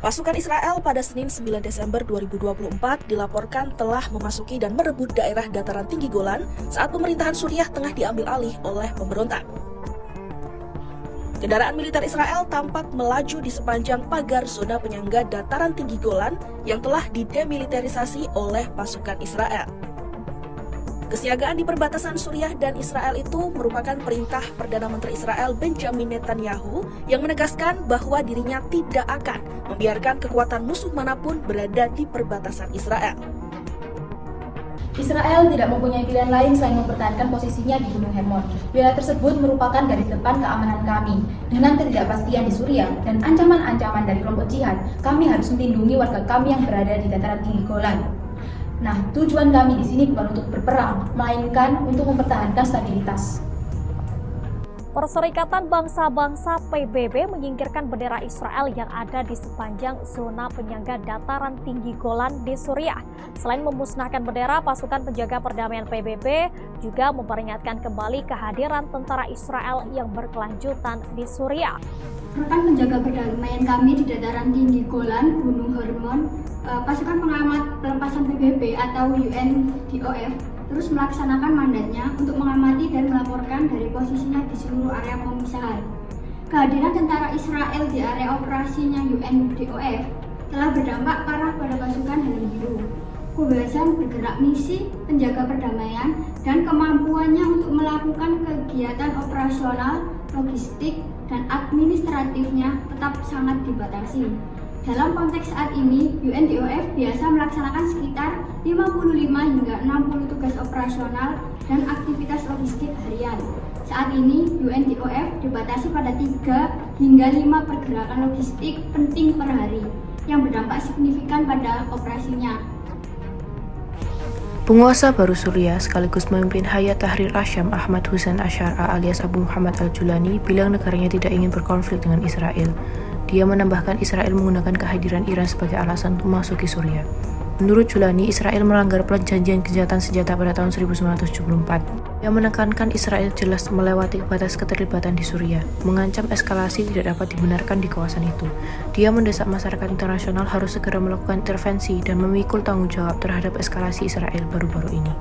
Pasukan Israel pada Senin 9 Desember 2024 dilaporkan telah memasuki dan merebut daerah dataran tinggi Golan saat pemerintahan Suriah tengah diambil alih oleh pemberontak. Kendaraan militer Israel tampak melaju di sepanjang pagar zona penyangga dataran tinggi Golan yang telah didemilitarisasi oleh pasukan Israel. Kesiagaan di perbatasan Suriah dan Israel itu merupakan perintah Perdana Menteri Israel Benjamin Netanyahu yang menegaskan bahwa dirinya tidak akan membiarkan kekuatan musuh manapun berada di perbatasan Israel. Israel tidak mempunyai pilihan lain selain mempertahankan posisinya di Gunung Hermon. Wilayah tersebut merupakan garis depan keamanan kami. Dengan ketidakpastian di Suriah dan ancaman-ancaman dari kelompok jihad, kami harus melindungi warga kami yang berada di dataran tinggi Golan. Nah, tujuan kami di sini bukan untuk berperang, melainkan untuk mempertahankan stabilitas. Perserikatan Bangsa-Bangsa PBB menyingkirkan bendera Israel yang ada di sepanjang zona penyangga dataran tinggi Golan di Suriah. Selain memusnahkan bendera, pasukan penjaga perdamaian PBB juga memperingatkan kembali kehadiran tentara Israel yang berkelanjutan di Suriah. Rekan penjaga perdamaian kami di dataran tinggi Golan, Gunung Hermon, pasukan pengamat pelepasan PBB atau UNDOF terus melaksanakan mandatnya untuk mengamati dan melaporkan dari posisinya di seluruh area pemisahan. Kehadiran tentara Israel di area operasinya UNDOF telah berdampak parah pada pasukan Helm Biru. Kebebasan bergerak misi penjaga perdamaian dan kemampuannya untuk melakukan kegiatan operasional, logistik, dan administratifnya tetap sangat dibatasi. Dalam konteks saat ini, UNDOF biasa melaksanakan sekitar 55 hingga 60 tugas operasional dan aktivitas logistik harian. Saat ini, UNDOF dibatasi pada 3 hingga 5 pergerakan logistik penting per hari, yang berdampak signifikan pada operasinya. Penguasa baru Suriah sekaligus memimpin Hayat Tahrir Asyam Ahmad Hussein Asyara alias Abu Muhammad al-Julani bilang negaranya tidak ingin berkonflik dengan Israel. Dia menambahkan Israel menggunakan kehadiran Iran sebagai alasan untuk memasuki Suriah. Menurut Julani, Israel melanggar perjanjian gencatan senjata pada tahun 1974. Dia menekankan Israel jelas melewati batas keterlibatan di Suriah, mengancam eskalasi tidak dapat dibenarkan di kawasan itu. Dia mendesak masyarakat internasional harus segera melakukan intervensi dan memikul tanggung jawab terhadap eskalasi Israel baru-baru ini.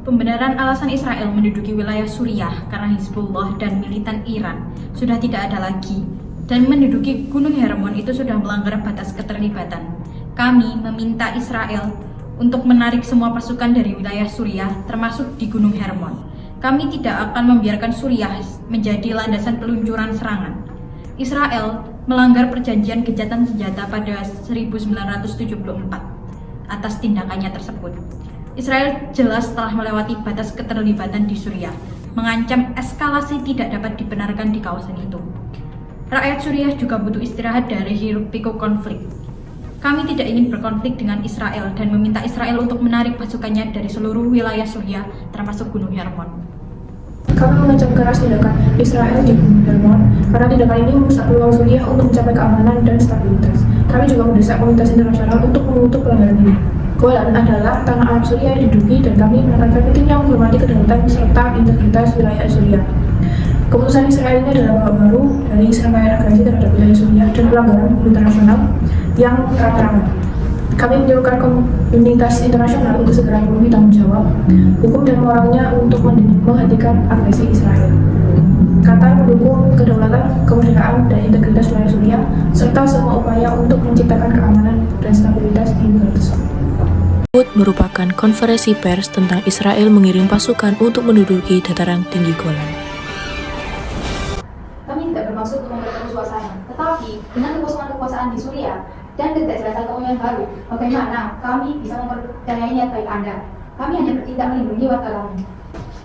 Pembenaran alasan Israel menduduki wilayah Suriah karena Hizbullah dan militan Iran sudah tidak ada lagi, dan menduduki Gunung Hermon itu sudah melanggar batas keterlibatan. Kami meminta Israel untuk menarik semua pasukan dari wilayah Suriah termasuk di Gunung Hermon. Kami tidak akan membiarkan Suriah menjadi landasan peluncuran serangan. Israel melanggar perjanjian gencatan senjata pada 1974 atas tindakannya tersebut. Israel jelas telah melewati batas keterlibatan di Suriah, mengancam eskalasi tidak dapat dibenarkan di kawasan itu. Rakyat Suriah juga butuh istirahat dari hiruk-pikuk konflik. Kami tidak ingin berkonflik dengan Israel dan meminta Israel untuk menarik pasukannya dari seluruh wilayah Suriah, termasuk Gunung Hermon. Kami mengecam keras tindakan Israel di Gunung Hermon karena tindakan ini merusak peluang Suriah untuk mencapai keamanan dan stabilitas. Kami juga mendesak komunitas internasional untuk mengutuk pelanggaran ini. Golan adalah tanah Arab Suriah yang diduduki dan kami menekankan pentingnya menghormati kedaulatan serta integritas wilayah Suriah. Keputusan Israel ini adalah babak baru dari serangkaian agresi terhadap wilayah Suriah dan pelanggaran hukum internasional yang terang-terangan. Kami menyerukan komunitas internasional untuk segera memenuhi tanggung jawab hukum dan moralnya untuk menghentikan agresi Israel. Qatar mendukung kedaulatan, kemerdekaan, dan integritas wilayah Suriah serta semua upaya untuk menciptakan keamanan dan stabilitas di negara tersebut. Merupakan konferensi pers tentang Israel mengirim pasukan untuk menduduki dataran tinggi Golan. Kami tidak bermaksud untuk memperkeruh suasana, tetapi dengan kekosongan kekuasaan di Suriah dan ketidakjelasan kepemimpinan baru, bagaimana kami bisa mempercayai niat baik Anda? Kami hanya bertindak melindungi warga kami.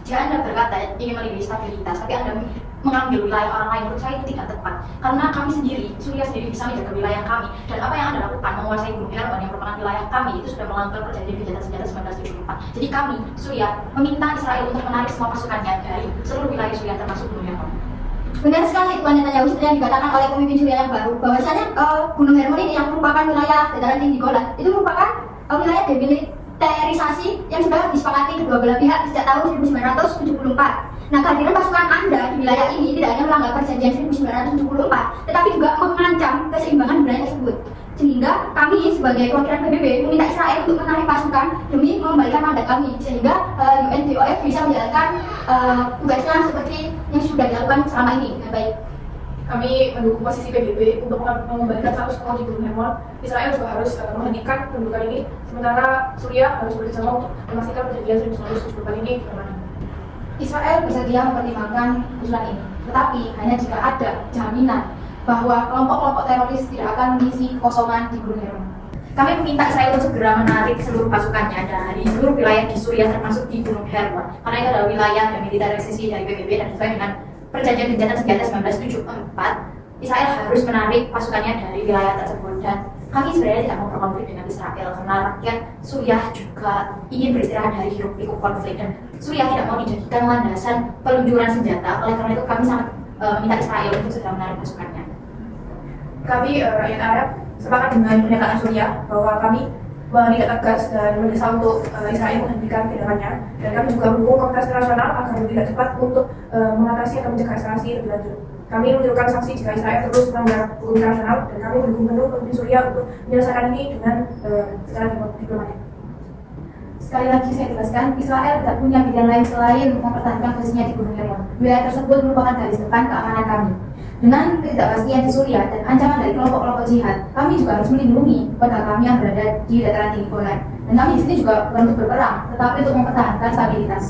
Jika Anda berkata ingin melindungi stabilitas, tapi Anda mengambil wilayah orang lain, menurut saya itu tidak tepat. Karena kami sendiri, Suriah sendiri bisa menjaga wilayah kami. Dan apa yang Anda lakukan, menguasai Gunung Hermon yang merupakan wilayah kami, itu sudah melanggar perjanjian gencatan senjata 1974. Jadi kami, Suriah, meminta Israel untuk menarik semua pasukannya dari seluruh wilayah Suriah termasuk Gunung Hermon. Benar sekali Tuan Netanyahu seperti yang dikatakan oleh pemimpin Suriah yang baru, bahwasanya Gunung Hermon ini yang merupakan wilayah dataran tinggi Golan, itu merupakan wilayah demilitarisasi yang sudah disepakati kedua belah pihak sejak tahun 1974. Nah, kehadiran pasukan Anda di wilayah ini tidak hanya melanggar perjanjian 1974, tetapi juga mengancam keseimbangan wilayah tersebut. Sehingga kami sebagai perwakilan PBB meminta Israel untuk menarik pasukan demi mengembalikan mandat kami, sehingga UNDOF bisa menjalankan tugasnya seperti yang sudah dilakukan selama ini dengan baik. Kami mendukung posisi PBB untuk mengembalikan status quo di Gunung Hermon. Israel juga harus menghentikan pendudukan ini, sementara Suriah harus bekerjasama untuk memastikan perjanjian 1974 ini permanen. Israel bersedia mempertimbangkan usulan ini, tetapi hanya jika ada jaminan bahwa kelompok-kelompok teroris tidak akan mengisi kekosongan di Gunung Hermon. Kami meminta Israel untuk segera menarik seluruh pasukannya dari seluruh wilayah di Suriah termasuk di Gunung Hermon, karena itu adalah wilayah demilitarisasi dari PBB dan sesuai dengan Perjanjian Gencatan Senjata 1974. Israel harus menarik pasukannya dari wilayah tersebut, dan kami sebenarnya tidak mau berkonflik dengan Israel karena rakyat Suriah juga ingin beristirahat dari hiruk-pikuk konflik, dan Suriah tidak mau dijadikan landasan peluncuran senjata. Oleh karena itu kami sangat meminta Israel untuk segera menarik pasukannya. Kami rakyat Arab sepakat dengan pernyataan Suriah bahwa kami tidak tegas dan mendesak untuk Israel menghentikan tindakannya, dan kami juga mendukung Komunitas Internasional agar tidak cepat untuk mengatasi atau mencegah eskalasi lebih lanjut. Kami menunjukkan sanksi jika Israel terus melanggar hukum internasional, dan kami mendukung penuh pemimpin Suriah untuk menyelesaikan ini dengan secara diplomatik. Sekali lagi saya tegaskan, Israel tidak punya pilihan lain selain mempertahankan posisinya di Gunung Hermon. Wilayah tersebut merupakan garis depan keamanan kami. Dengan ketidakpastian di Suriah dan ancaman dari kelompok-kelompok jihad, kami juga harus melindungi warga kami yang berada di dataran tinggi Golan. Dan kami di sini juga bukan untuk berperang, tetapi untuk mempertahankan stabilitas.